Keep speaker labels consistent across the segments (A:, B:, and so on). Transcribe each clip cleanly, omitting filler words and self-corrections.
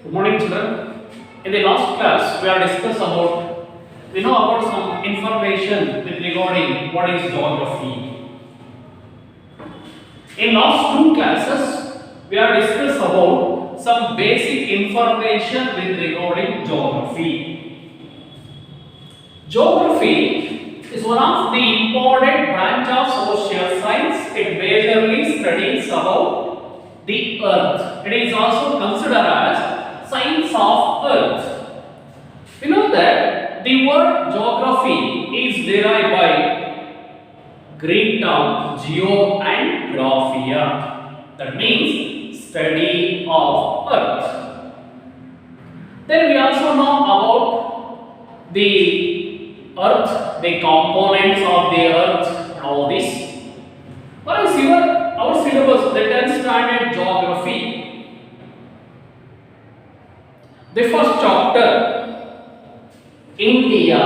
A: Good morning, children. In the last class, we are discussed about some information with regarding what is geography. In last two classes, we are discussed about some basic information with regarding geography. Geography is one of the important branch of social science. It majorly studies about the earth. It is also considered as science of earth. We know that the word geography is derived by Greek term geo and graphia. That means study of earth. Then we also know about the earth, the components of the earth and all this. What is our syllabus, the 10th standard geography? The first chapter, India.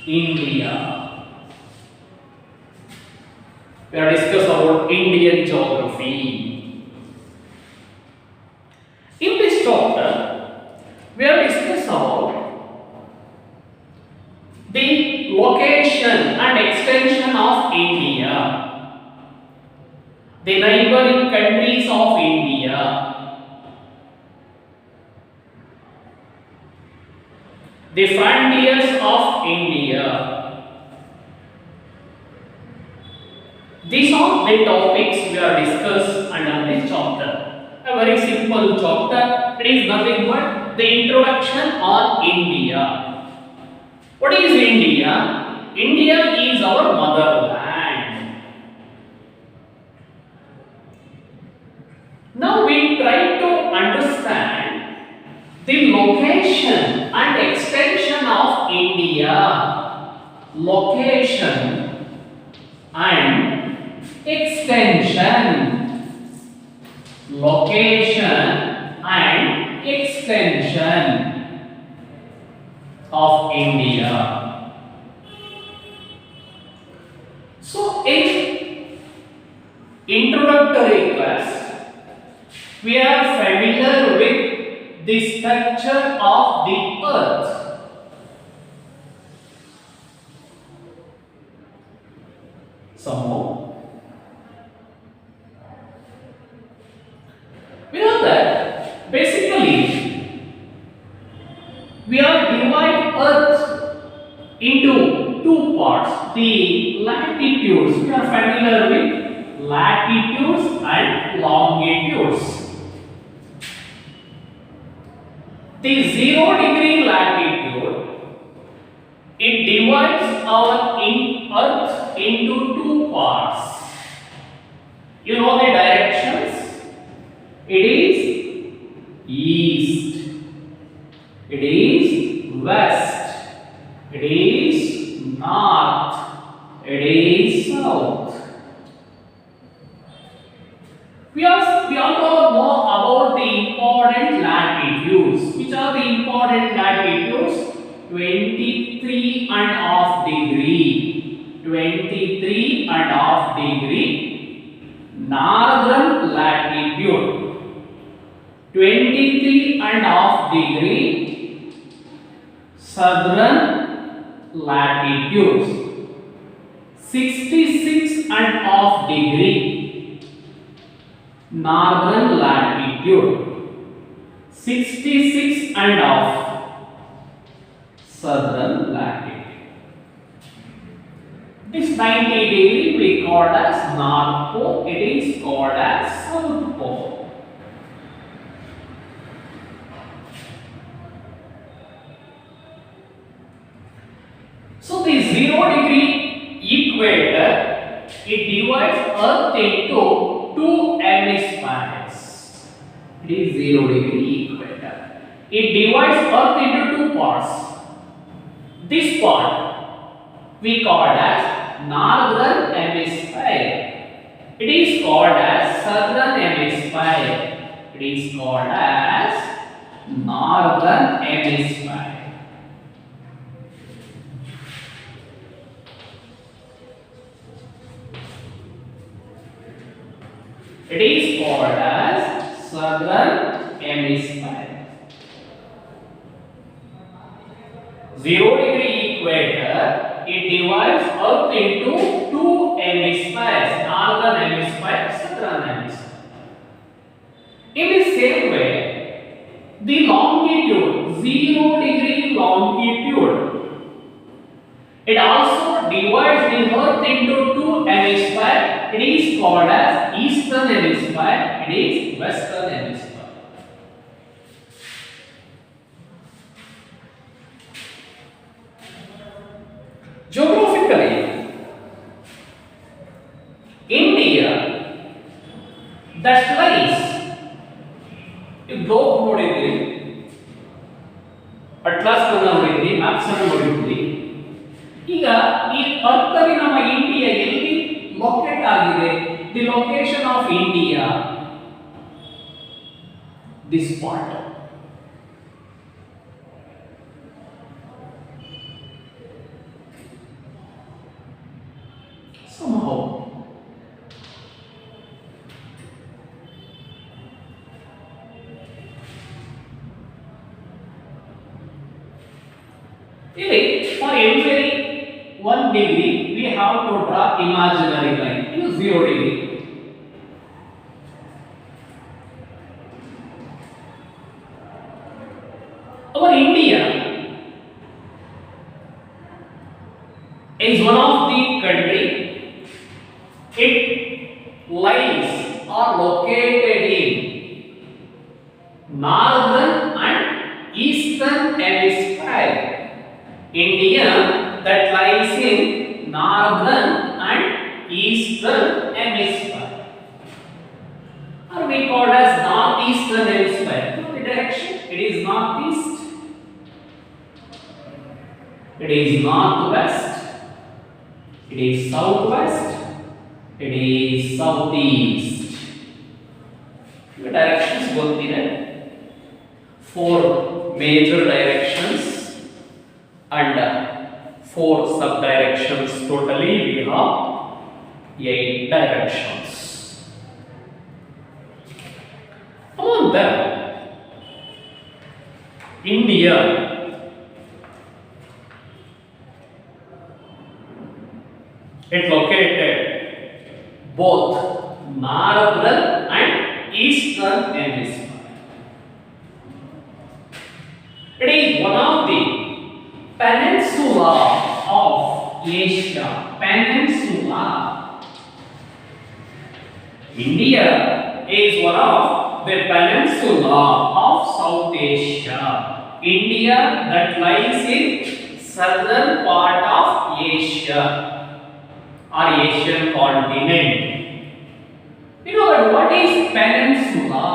A: We are discussing about Indian geography. In this chapter, we are discussing about the location and extension of India, the neighboring countries of India, the frontiers of India. These are the topics we are discussed under this chapter. A very simple chapter. It is nothing but the introduction on India. What is India? India is our motherland. Now we try to understand the location and extension of India. Location and extension. Location and extension of India. So in introductory class, we are familiar with the structure of the earth. Some more. We know that basically we are divide earth into two parts. The latitudes, we are familiar with latitudes and longitudes. The 0-degree latitude, it divides our earth into two parts. You know the directions? It is east, it is west, it is north, it is south. We all know about the important latitudes. Which are the important latitudes? 23 and half degree. 23 and half degree. Northern latitude. 23 and half degree. Southern latitudes. 66 and half degree. Northern latitude. 66 and half. Southern latitude. This 90 degree we call as North Pole. It is called as South Pole. So the 0-degree equator, it divides Earth into two hemispheres. It is 0-degree equator. It divides Earth into two parts. This part we call as northern hemisphere. It is called as southern hemisphere. It is called as northern hemisphere. It is called as southern hemisphere. 0-degree equator, it divides Earth into two hemispheres, northern hemisphere, southern hemisphere. In the same way, the longitude, 0-degree longitude, it also divides the Earth into two hemispheres. It is called as eastern hemisphere, it is western hemisphere. Geographically, India that lies, you globe ನೋಡಿದ್ರಿ, atlas ಅನ್ನು ನೋಡಿದ್ರಿ, maps ಅನ್ನು ನೋಡಿದ್ರಿ. ಈಗ ಈ ಅರ್ಥ ನಮ್ಮ India ಎಲ್ಲಿ ಲೊಕೇಟ್ ಆಗಿದೆ? The location of India, this part. Somehow for every 1 degree we have to draw imaginary line. Use 0 degree. Our India is one of the country. It lies or located in northern and eastern hemisphere. India that lies in northern and eastern hemisphere, or we call as northeastern hemisphere. Know the direction? It is northeast, it is northwest, it is southwest, it is southeast. The directions ಗೊತ್ತಿದೆ. 4 major directions and 4 sub-directions. Totally we have 8 directions. Among them, India it located both northern and eastern hemisphere. It is one of the peninsula of Asia. Peninsula. India is one of the peninsula of South Asia. India that lies in southern part of Asia or Asian continent. You know what is peninsula?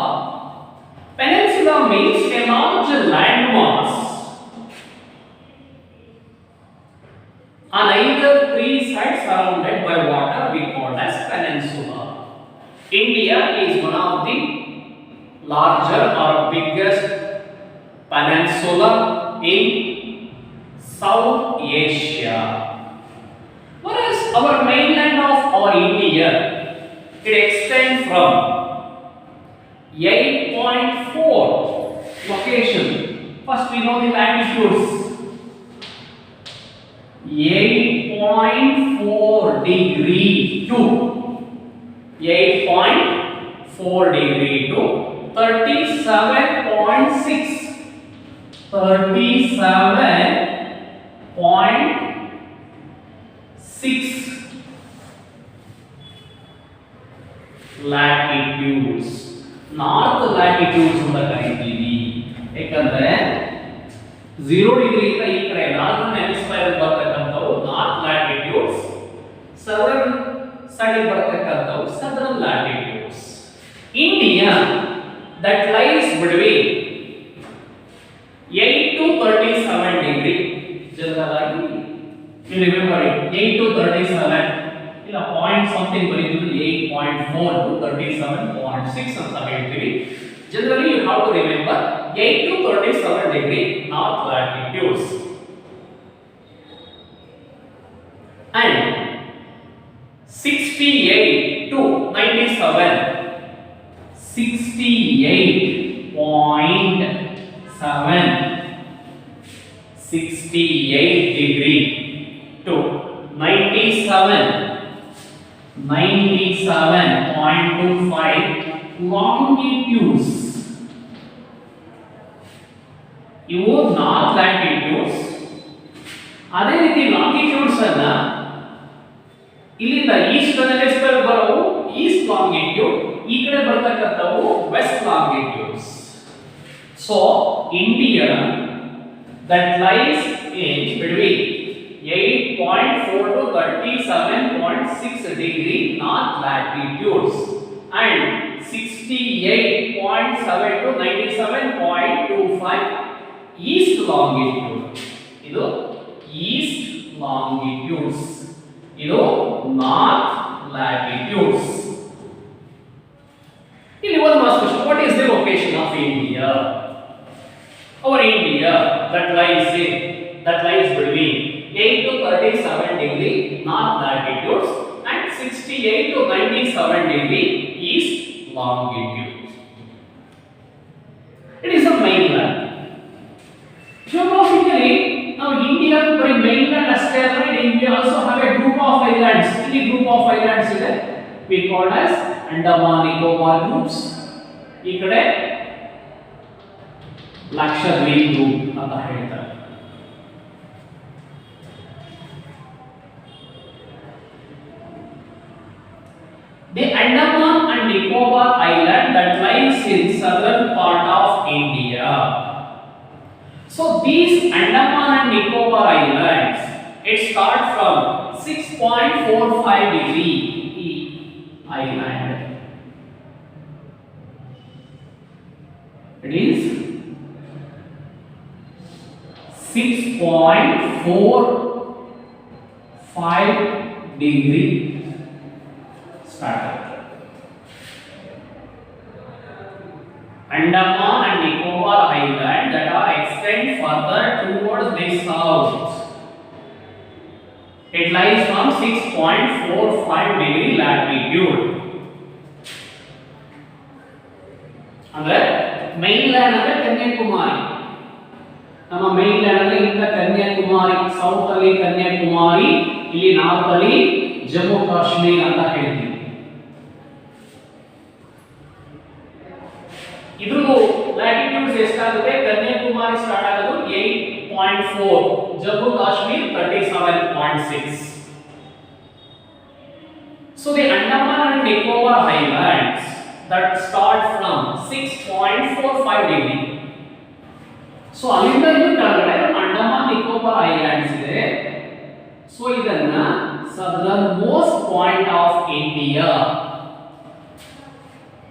A: Peninsula means a large landmass on either 3 sides surrounded by water, we call as peninsula. India is one of the larger or biggest peninsula in South Asia. Whereas our mainland of our India, it extends from 8.4 location. First we know the latitudes. 8.4 degree to 8.4 degree to 37.6 latitudes. North latitudes ಅಂತ ಕರೀತೀವಿ. ಯಾಕಂದ್ರೆ 0 degree ಇಂದ ಈ ಕಡೆ northern hemisphere ಬರ್ತಕ್ಕಂಥವು north latitudes, southern side ಬರ್ತಕ್ಕಂಥವು southern latitudes. India that lies between 8 to 37 degree. ಜನರಲಾಗಿ you remember it, 8 to 37 ಇಲ್ಲ ಪಾಯಿಂಟ್ ಸಮಥಿಂಗ್ ಬರೀತೀವಿ, 8.4 to 37.6 ಅಂತ ಹೇಳ್ತೀವಿ. Generally you have to remember 8 to 37 degree north latitudes and 68 to 97 68 degree to 97.25 longitudes. ಇವು north latitudes. ಅದೇ ರೀತಿ longitudes ಅನ್ನ ಇಲ್ಲಿಂದ east western ಬರೋವು ಈಸ್ಟ್ ಲಾಂಗಿಟ್ಯೂಡ್, ಈ ಕಡೆ ಬರ್ತಕ್ಕಂಥವು west longitudes. So India that lies in between 8.4 to 37.6 degree north latitudes and 68.7 to 97.25 east longitude. ಇದು east longitudes, ಇದು north latitudes. ಇಲ್ಲಿ ಒಂದು mass question, what is the location of India? Our India that lies between 8 to 37 degree north latitudes and 68 to 97 degree east longitude. It is a mainland. Geographically, now India by mainland asteroid, India also have a group of islands. Any group of islands is we call as Andaman Nicobar groups. ikade Lakshadweep group ಅಂತ ಹೇಳ್ತಾರೆ. The Andaman and Nicobar island that lies in southern part of India. So these Andaman and Nicobar islands, it starts from 6.45 degree island. It is 6.45 degree started. Andaman and Nicobar island that are extend further towards the south. It lies from 6.45 degree latitude. ಅಂದ್ರೆ mainland ಅಂದ್ರೆ ಕನ್ಯಾಕುಮಾರಿ. ನಮ್ಮ mainland ಅಂದ್ರೆ ಇಂದ Kanyakumari, south ಅಲ್ಲಿ ಕನ್ಯಾಕುಮಾರಿ, ಇಲ್ಲಿ north ಅಲ್ಲಿ ಜಮ್ಮು ಕಾಶ್ಮೀರ ಅಂತ ಹೇಳ್ತೀವಿ. ಇದ್ರ ಲ್ಯಾಟಿಟ್ಯೂಡ್ಸ್ ಎಷ್ಟಾಗುತ್ತೆ? ಕನ್ಯಾಕುಮಾರಿ ಸ್ಟಾರ್ಟ್ ಆಗೋದು 8.4, Jammu Kashmir 37.6. So the Andaman and Nicobar islands that start from 6.45 degree. So ಅಲ್ಲಿಂದ ಇದು ಕೆಳಗಡೆ ಅಂಡಮಾನ್ ನಿಕೋಬಾರ್ ಐಲ್ಯಾಂಡ್ಸ್ ಇದೆ. ಸೊ ಇದನ್ನ southern most point of India,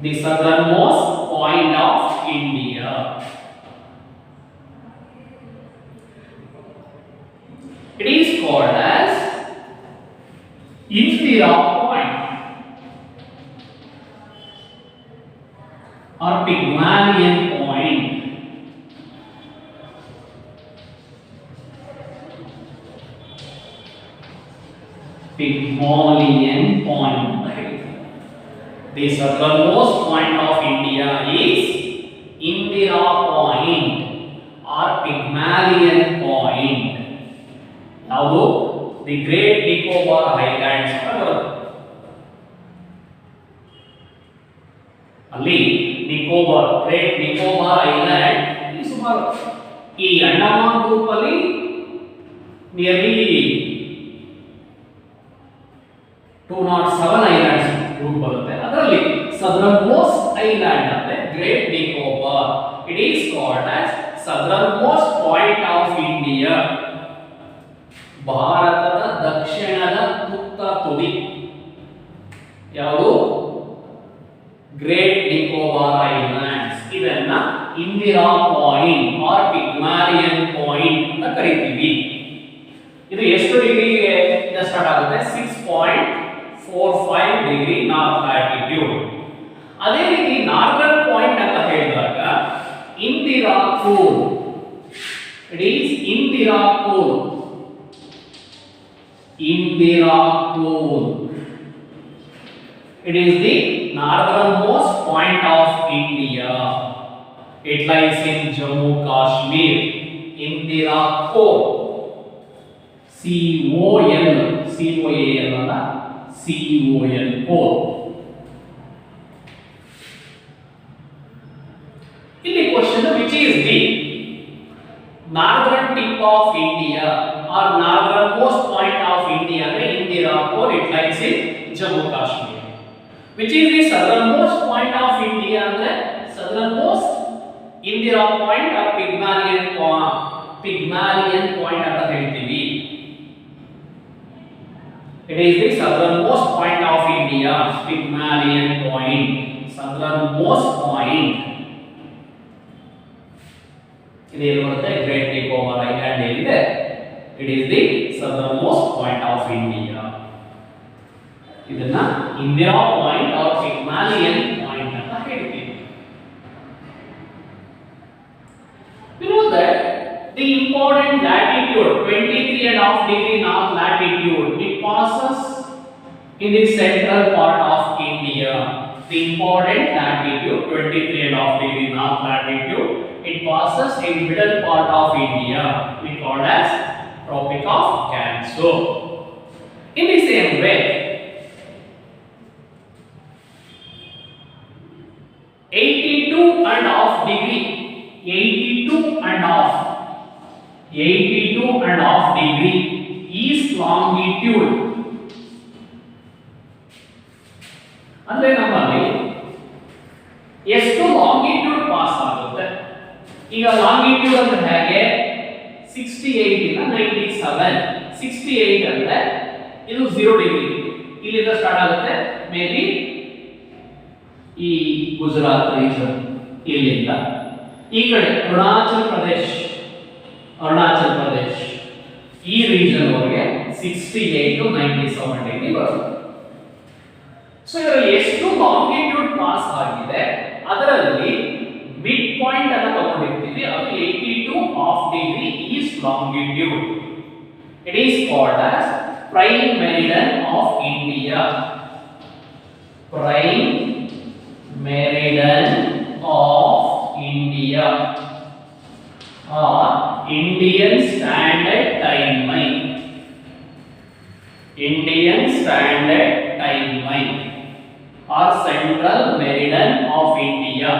A: the southernmost point of India, it is called as Indira Point or Pygmalion Point. Pygmalion Point. The southernmost point of India is Indira Point or Pygmalion Point. Now, the Great Nicobar Islands. ಅಲ್ಲಿ Nicobar, great Nicobar island ಈ ಸುಮಾರು ಈ Andaman group ಅಲ್ಲಿ nearly 207 islands group ಬರುತ್ತೆ. ಅದರಲ್ಲಿ southern most island ಅಂದ್ರೆ great Nicobar. It is called as southern most point of India. ಭಾರತದ ದಕ್ಷಿಣದ ತುತ್ತ ತುದಿ ಯಾವುದು? Great Nicobar islands. ಇದನ್ನ Indira point R Pygmalion point ಅಂತ ಕರೀತೀವಿ. ಇದು ಎಷ್ಟು ಡಿಗ್ರಿಗೆ ಸ್ಟಾರ್ಟ್ ಆಗುತ್ತೆ? 6.45 ಡಿಗ್ರಿ ನಾರ್ತ್ ಲ್ಯಾಟಿಟ್ಯೂಡ್. ಅದೇ ರೀತಿ ನಾರ್ದರ್ನ್ ಪಾಯಿಂಟ್ ಅಂತ ಹೇಳಿದಾಗ Indirapur. It is Indirapur. Indirapur It is the northernmost point of India. It lies in Jammu Kashmir. Indira Col. C-O-L ಅಲ್ಲ C-O-L Col. ಇಲ್ಲಿ question which is the northern tip of India or northernmost point of India ಅಂದ್ರೆ Indira Col. It lies in Jammu Kashmir. Which is the southernmost point of India ಅಂದ್ರೆ southernmost Indira point or Pygmalion point ಅಂತ ಹೇಳ್ತೀವಿ. It is the southernmost point of India, Pygmalion point, southernmost point. It is the Great Nicobar Island ಏನಿದೆ. It is the southernmost point of India. ಇದನ್ನ Indira point or Pygmalion point ಅಂತ ಹೇಳ್ತೀವಿ. You know that the important latitude 23.5 degree north latitude, it passes in the central part of India. The important latitude 23.5 degree north latitude, it passes in middle part of India. We call as Tropic of Cancer. In the same way, 82.5 degree 82.5 degree east longitude ಅಂದ್ರೆ ನಮ್ಮಲ್ಲಿ ಎಷ್ಟು longitude pass ಆಗುತ್ತೆ. ಈಗ longitude ಅಂದ್ರೆ ಹೇಗೆ 68 ಇಂದ 97. 68 ಅಂದ್ರೆ ಇದು 0 ಡಿಗ್ರಿ, ಇಲ್ಲಿಂದ ಸ್ಟಾರ್ಟ್ ಆಗುತ್ತೆ ಮೇ ಬಿ ಈ ಗುಜರಾತ್ ರೀಜನ್, ಇಲ್ಲಿಂದ ಈ ಕಡೆ ಅರುಣಾಚಲ್ ಪ್ರದೇಶ್ ಈ ರೀಜನ್ ವರೆಗೆ 68 to 97 ಡಿಗ್ರಿ ಬರುತ್ತೆ. ಸೊ ಇದರಲ್ಲಿ ಎಷ್ಟು ಲಾಂಗಿಟ್ಯೂಡ್ ಪಾಸ್ ಆಗಿದೆ ಅದರಲ್ಲಿ ಮಿಡ್ ಪಾಯಿಂಟ್ ಅನ್ನು ತಗೊಂಡಿರ್ತೀವಿ, ಅದು 82.5 degree East longitude. It is called as prime meridian of India. Prime meridian of India or Indian Standard Timeline. Indian Standard Timeline or Central Meridian of India.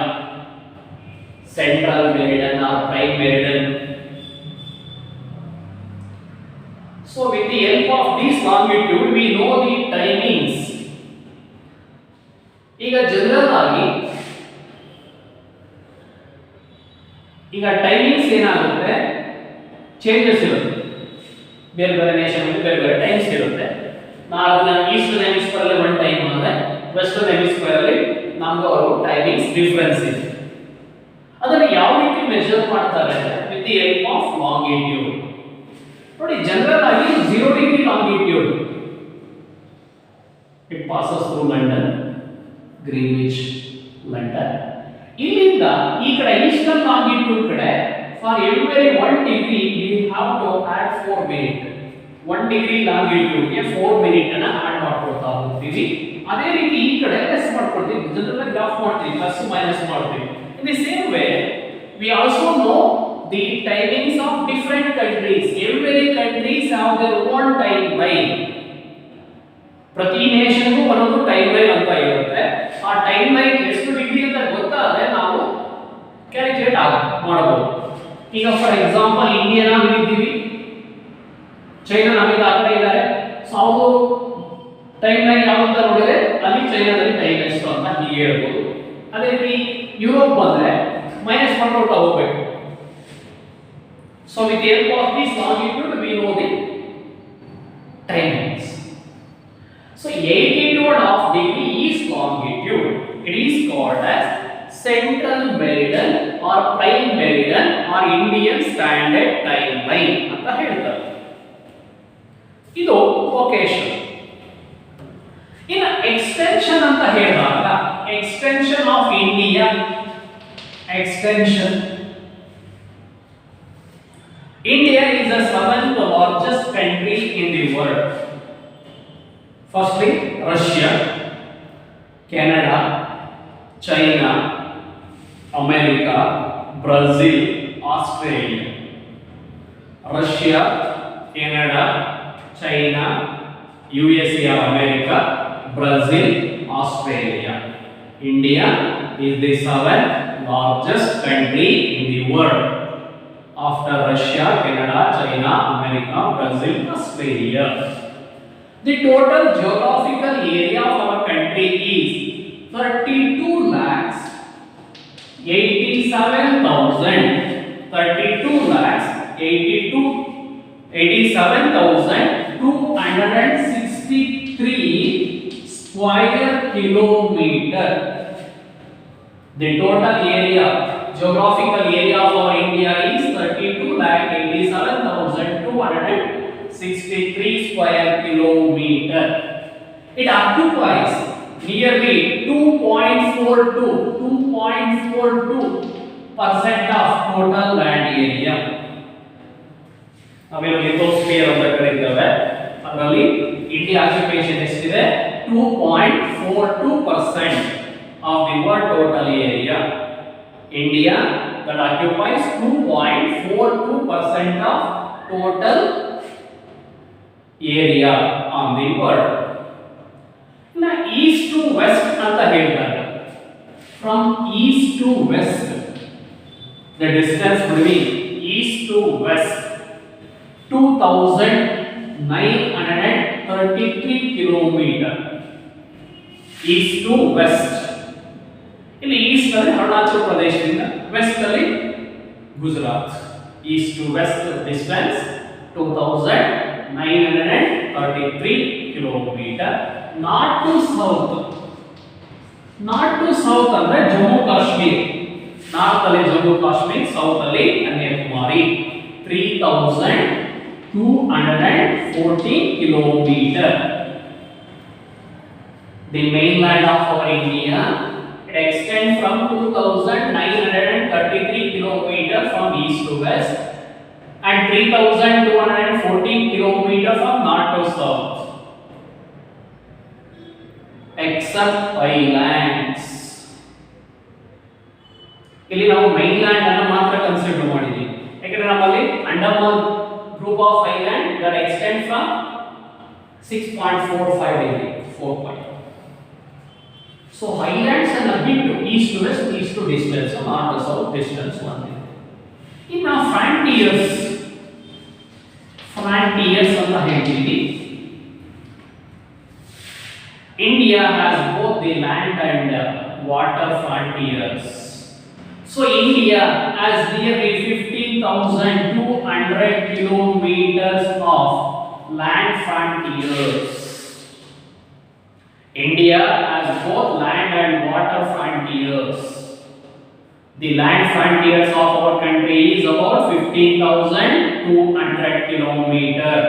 A: Central Meridian or Prime Meridian. So with the help of this longitude we know the timings. ಈಗ general ಆಗಿ ಈಗ timings ಏನಾಗುತ್ತೆ, changes ಇರುತ್ತೆ. ಬೇರೆ ಬೇರೆ nation ಬೇರೆ ಬೇರೆ times ಇರುತ್ತೆ. ನಾವು ಈಸ್ಟರ್ನ್ ಹೆಮಿಸ್ಫಿಯರ್ ಅಲ್ಲಿ ಒಂದು ಟೈಮ್ ಅಂದ್ರೆ ವೆಸ್ಟರ್ನ್ ಹೆಮಿಸ್ಫಿಯರ್ ಅಲ್ಲಿ ನಮ್ಗೆ ಅವರು ಟೈಮಿಂಗ್ಸ್ ಡಿಫರೆನ್ಸ್ ಇದೆ. ಅದನ್ನು ಯಾವ ರೀತಿ ಮೆಜರ್ ಮಾಡ್ತಾರೆ with the help of longitude. ನೋಡಿ, ಜನರಲ್ ಆಗಿ 0 degree longitude it passes through London, Greenwich London. ಇಲ್ಲಿಂದ ಈ ಕಡೆ ಈಸ್ಟರ್ನ್ ಲಾಂಗಿಟ್ಯೂಡ್ ಕಡೆ for every 1 degree we have to add 4 minute. 1 degree longitude ಗೆ 4 ಮಿನಿಟ್ ಅನ್ನು ಆಡ್ ಮಾಡ್ಕೊಳ್ತಾ ಹೋಗ್ತೀವಿ. ಅದೇ ರೀತಿ ಈ ಕಡೆ ಲೆಸ್ ಮಾಡ್ಕೊಳ್ತೀವಿ, ಜನರಲ್ ಗ್ರಾಫ್ ಮಾಡ್ತೀವಿ, ಪ್ಲಸ್ ಮೈನಸ್ ಮಾಡ್ತೀವಿ. In the same way we also know the timings of different countries. Every countries have their own time line. ಪ್ರತಿ ನೇಷನ್ಗೂ ಒಂದೊಂದು ಟೈಮ್ ಲೈನ್ ಅಂತ ಇರುತ್ತೆ. ಆ ಟೈಮ್ ಲೈನ್ ಎಷ್ಟು ಡಿಗ್ರಿ ಅಂತ ಗೊತ್ತಾದ್ರೆ ನಾವು ಕ್ಯಾಲ್ಕುಲೇಟ್ ಮಾಡಬಹುದು. ಈಗ ಫಾರ್ ಎಕ್ಸಾಂಪಲ್ ಇಂಡಿಯಾ ನಾವು ಇದ್ದೀವಿ, ಚೈನಾ ನಮಗೆ ಆ ಕಡೆ ಇದ್ದಾರೆ. ಸೊ ಅವರು ಟೈಮ್ ಲೈನ್ ಯಾವ ಅಂತ ನೋಡಿದ್ರೆ ಅಲ್ಲಿ ಚೈನಾದಲ್ಲಿ ಟೈಮ್ ಎಷ್ಟು ಅಂತ ಹೀಗೆ ಹೇಳ್ಬೋದು. ಅದೇ ರೀತಿ ಯುರೋಪ್ ಬಂದ್ರೆ ಮೈನಸ್ ಮಾಡ್ಕೊಳ್ತಾ ಹೋಗ್ಬೇಕು. So with help of this longitude we know the timings. So 82.5 degree east longitude, it is called as central meridian or prime meridian or Indian Standard Timeline ಅಂತ ಹೇಳ್ತಾರೆ. ಇದು ಲೊಕೇಶನ್. ಇನ್ನು ಎಕ್ಸ್ಟೆನ್ಷನ್ ಅಂತ ಹೇಳಿದಾಗ extension of India, extension India is the 7th largest country in the world. Firstly, Russia. Canada, China, America, Brazil, Australia. Russia, Canada, China, USA or America, Brazil, Australia. India is the seventh largest country in the world after Russia, Canada, China, America, Brazil, Australia. The total geographical area of our country is 32 lakhs 87,263 square kilometer. The total area, geographical area of our India is 32,87,263 square kilometer. It occupies nearly 2.42% of total land area. ನಾವೇನು lithosphere ಅಂತ ಕರೀತೇವೆ, ಅದರಲ್ಲಿ India occupation ಎಷ್ಟಿದೆ? 2.42% of the world total area. India that occupies 2.42% of total area on the world. Now east to west anta heltare, from east to west, the distance between east to west 2933 kilometer. East to west, ಇಲ್ಲಿ east ಅಲ್ಲಿ ಅರುಣಾಚಲ ಪ್ರದೇಶದಿಂದ, west ಅಲ್ಲಿ Gujarat. East to west distance 2933 kilometre. North to south, north to south ಅಂದ್ರೆ Jammu Kashmir. North ಅಲ್ಲಿ Jammu Kashmir, south ಅಲ್ಲಿ Kanyakumari. 3214 kilometer. The mainland of our India, it extends from 2933 kilometer from east to west and 3214 kilometer from north to south, except islands. ಇಲ್ಲಿ ನಾವು mainland ಅನ್ನು ಮಾತ್ರ consider ಮಾಡಿದ್ದೀವಿ, ಯಾಕಂದ್ರೆ ನಮ್ಮಲ್ಲಿ Andaman group of island that extend from 6.45 degree 4 point. So highlands and a bit to east to west distance, so north to south distance one. In our frontiers anta heltidi, India has both the land and water frontiers. So India has nearly 15,200 kilometers of land frontiers. India has both land and water frontiers. The land frontiers of our country is about 15,200 kilometers.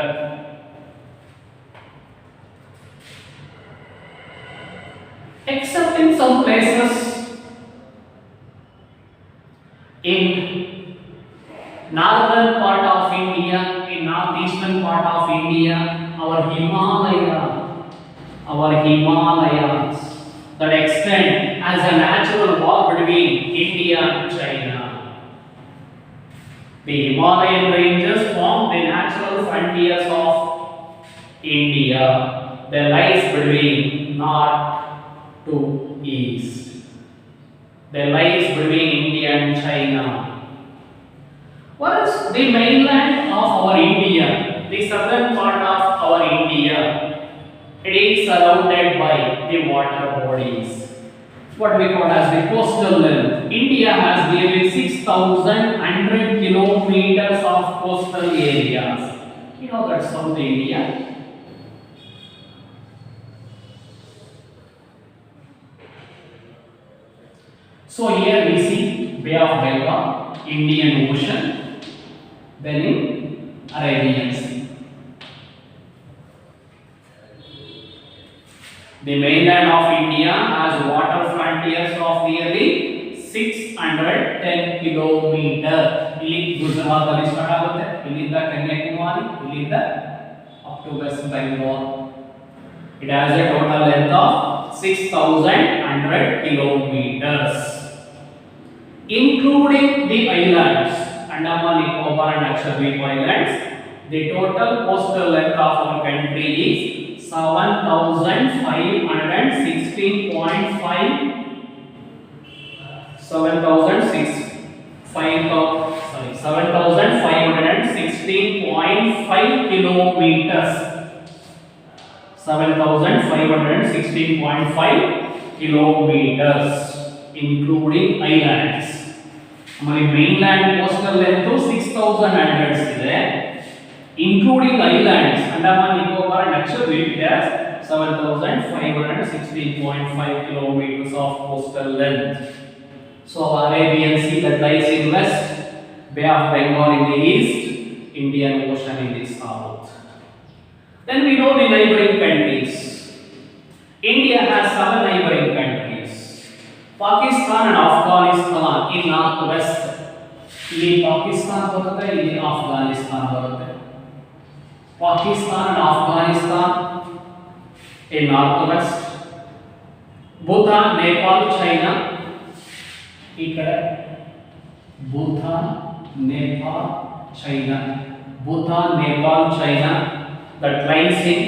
A: Except in some places in northern part of India, in northeastern part of India, our Himalayas that extend as a natural wall between India and China. The Himalayan ranges form the natural frontiers of India. They lies between north to east. They lies between India and China. What is the mainland of our India? The southern part of our India, it is surrounded by the water bodies, what we call as the coastal length. India has nearly 6,100 kilometers of coastal areas. You know that South India. So here we see Bay of Bengal, Indian Ocean, then in Arabian Sea. The mainland of India has water frontiers of nearly 610 kilometer. ಇಲ್ಲಿ ಗುಜರಾತ್ ಅಲ್ಲಿ start ಆಗುತ್ತೆ, ಇಲ್ಲಿಂದ ಕನ್ಯಾಕುಮಾರಿ, ಇಲ್ಲಿಂದ up to West Bengal. It has a total length of 6,100 kilometers. Including the islands, Andaman, Nicobar and Lakshadweep Islands, the total coastal length of our country is 7,516.5 kilometers. 7,516.5 kilometers, including islands. हमारी mainland coastal length तो 6,100 ಇದೆ, including islands Andaman, Nicobar and Lakshadweep it has 7,516.5 kilometers of coastal length. So Arabian Sea that lies in west, Bay of Bengal in the east, Indian Ocean in the south. Then we know the neighboring countries. India has 7 neighboring countries. Pakistan and Afghanistan in northwest. ये पाकिस्तान बरते हैं, ये अफगानिस्तान बरते हैं. Pakistan and Afghanistan in northwest. Bhutan, Nepal, China. ఇక్కడ Bhutan, Nepal, China. Bhutan, Nepal, China. That lies in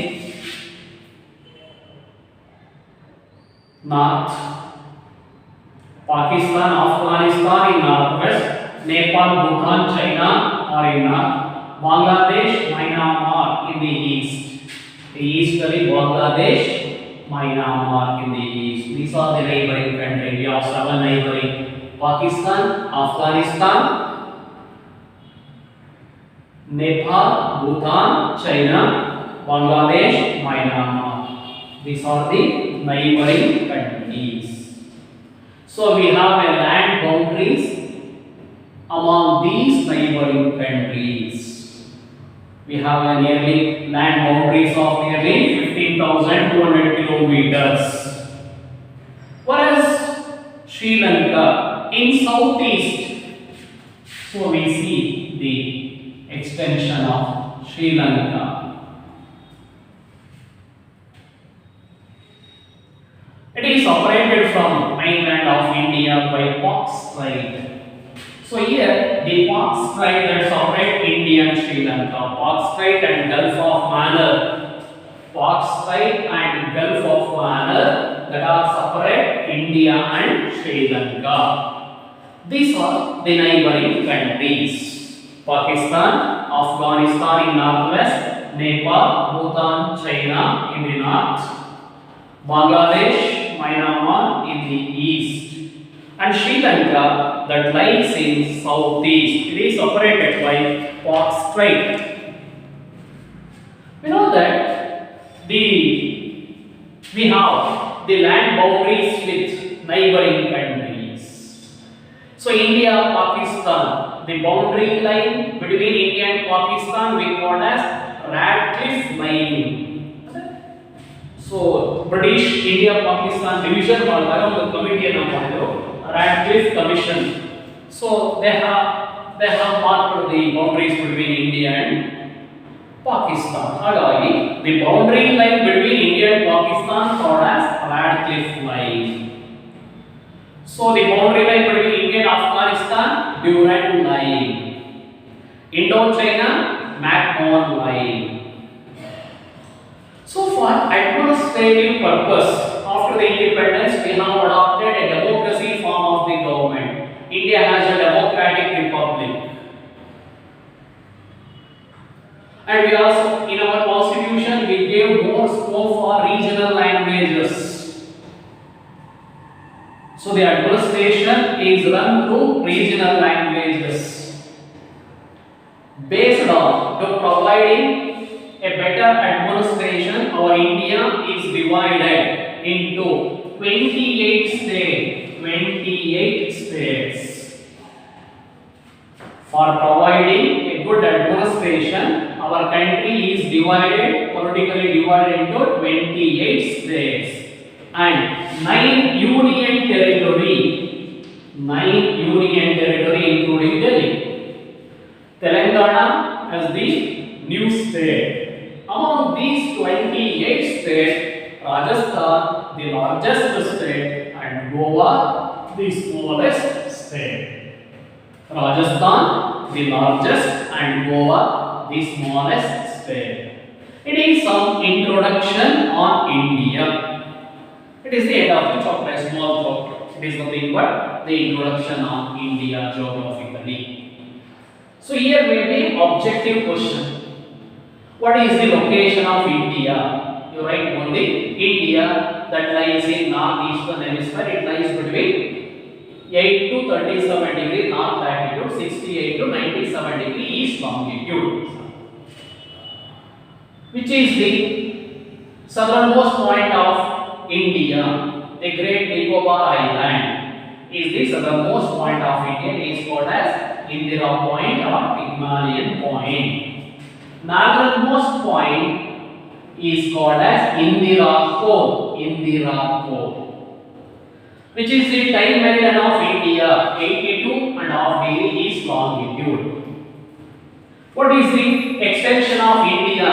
A: north. Pakistan, Afghanistan in northwest. Nepal, Bhutan, China are in north. Bangladesh, Myanmar in the east. The easterly Bangladesh, Myanmar in the east. These are the neighboring countries. We have 7 neighboring: Pakistan, Afghanistan, Nepal, Bhutan, China, Bangladesh, Myanmar. These are the neighboring countries. So we have a land boundaries among these neighboring countries. We have a nearly land boundaries of nearly 15,200 kilometers. Whereas Sri Lanka in southeast, so we see the extension of Sri Lanka. It is separated from mainland of India by Pak Strait. So here the Pak Strait that separate India and Sri Lanka, Pak Strait and Gulf of Mannar, Pak Strait and Gulf of Mannar that are separate India and Sri Lanka. These are the neighboring countries: Pakistan, Afghanistan in northwest, Nepal, Bhutan, China in the north, Bangladesh, Myanmar in the east, and Sri Lanka that lies in southeast. It is separated by Pak Strait. We know that we have the land boundaries with neighboring countries. So India, Pakistan, the boundary line between India and Pakistan we call as Radcliffe Line. So British India Pakistan division ಮಾಡಿದಾಗ ಒಂದು ಕಮಿಟಿಯನ್ನು ಮಾಡಿದ್ರು, Radcliffe Commission. So they have marked the boundaries between India and Pakistan. ಹಾಗಾಗಿ the boundary line between India and Pakistan called as Radcliffe Line. So the boundary line between India and Afghanistan, Durand Line. Indochina, McMahon Line. So for administrative purpose, after the independence, we have adopted a democracy form of the government. India has a democratic republic. And we also, in our constitution, we gave more scope for regional languages. So the administration is run through regional languages. Based on providing a better administration, our India is divided into 28 states. For providing a good administration, our country is politically divided into 28 states and 9 union territory including Delhi. Telangana as the new state. Among these 28 states, Rajasthan, the largest largest state and Goa the smallest state. Rajasthan the largest and Goa the smallest state. It is some introduction on India. It is the end of the chapter, a small chapter. It is nothing but the introduction on India geographically. So here may be objective question. What is the location of India? You write only India that lies in northeastern hemisphere. It lies between 8 to 37 degree north latitude, 68 to 97 degree east longitude. Which is the southernmost point of India? The Great Nicobar Island is the southernmost point of India. It is called as Indira Point or Pygmalion Point. Northernmost point is called as Indira Cone. Indira Cone. Which is the time meridian of India? 82.5 degree east longitude. What is the extension of India?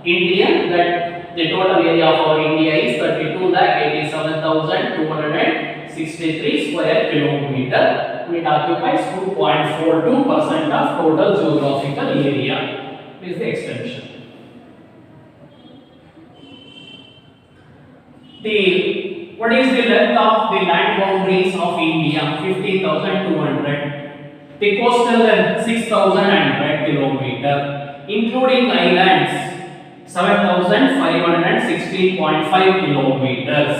A: India, that the total area of our India is 32,87,263 square kilometer. It occupies 2.42% of total geographical area. This is the extension. What is the length of the land boundaries of India? 50,200. The coastal length 6,100 kilometer, including islands 7,560.5 kilometers.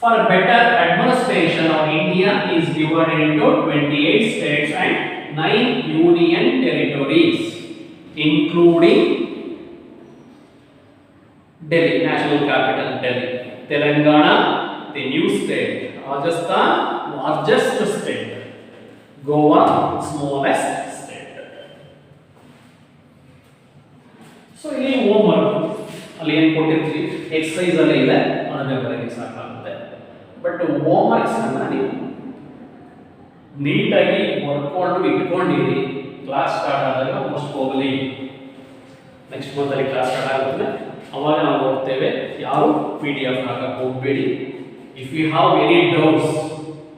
A: For better administration of India is divided into 28 states and 9 union territories, including Delhi, national capital Delhi, Telangana, the new state, Rajasthan, largest state, Goa, smallest state. So ಇಲ್ಲಿ homework ಅಲ್ಲಿ ಏನು ಕೊಟ್ಟಿರ್ತೀವಿ exercise ಅಲ್ಲಿ ಇದೆ ಅದನ್ನ ಬರೆಯಕ್ಕೆ ಸಾಕಾಗುತ್ತೆ. But homeworks ಅನ್ನ ನೀವು ನೀಟಾಗಿ ಬರ್ಕೊಂಡು ಇಟ್ಕೊಂಡಿರಿ. ಕ್ಲಾಸ್ ಸ್ಟಾರ್ಟ್ ಆದಾಗ ಮೋಸ್ಟ್ ಪ್ರಾಬಬ್ಲಿ ನೆಕ್ಸ್ಟ್ ಮಂತ್ ಅಲ್ಲಿ ಕ್ಲಾಸ್ ಸ್ಟಾರ್ಟ್ ಆಗುತ್ತೆ, ಅವಾಗ ನಾವು ನೋಡ್ತೇವೆ. ಯಾರು PDF ಹಾಕಕ್ಕೆ ಹೋಗಬೇಡಿ. If you have any doubts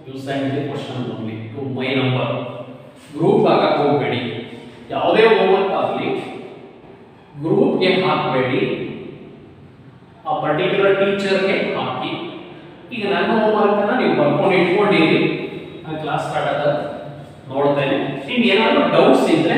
A: you send the question only to my number. Group ಹಾಕಕ್ಕೆ ಹೋಗಬೇಡಿ. ಯಾವುದೇ ಹೋಮ್ವರ್ಕ್ ಆಗಲಿ ಗ್ರೂಪ್ಗೆ ಹಾಕಬೇಡಿ, ಆ ಪರ್ಟಿಕ್ಯುಲರ್ ಟೀಚರ್ಗೆ ಹಾಕಿ. ಈಗ ನನ್ನ ಹೋಮ್ವರ್ಕ್ ಅನ್ನ ನೀವು ಬರ್ಕೊಂಡು ಇಟ್ಕೊಂಡಿರಿ. ನಾನು ಕ್ಲಾಸ್ ಸ್ಟಾರ್ಟ್ ಆದಾಗ ನೋಡ್ತೇನೆ. ನಿಮ್ಗೆ ಏನಾದರೂ ಡೌಟ್ಸ್ ಇದ್ರೆ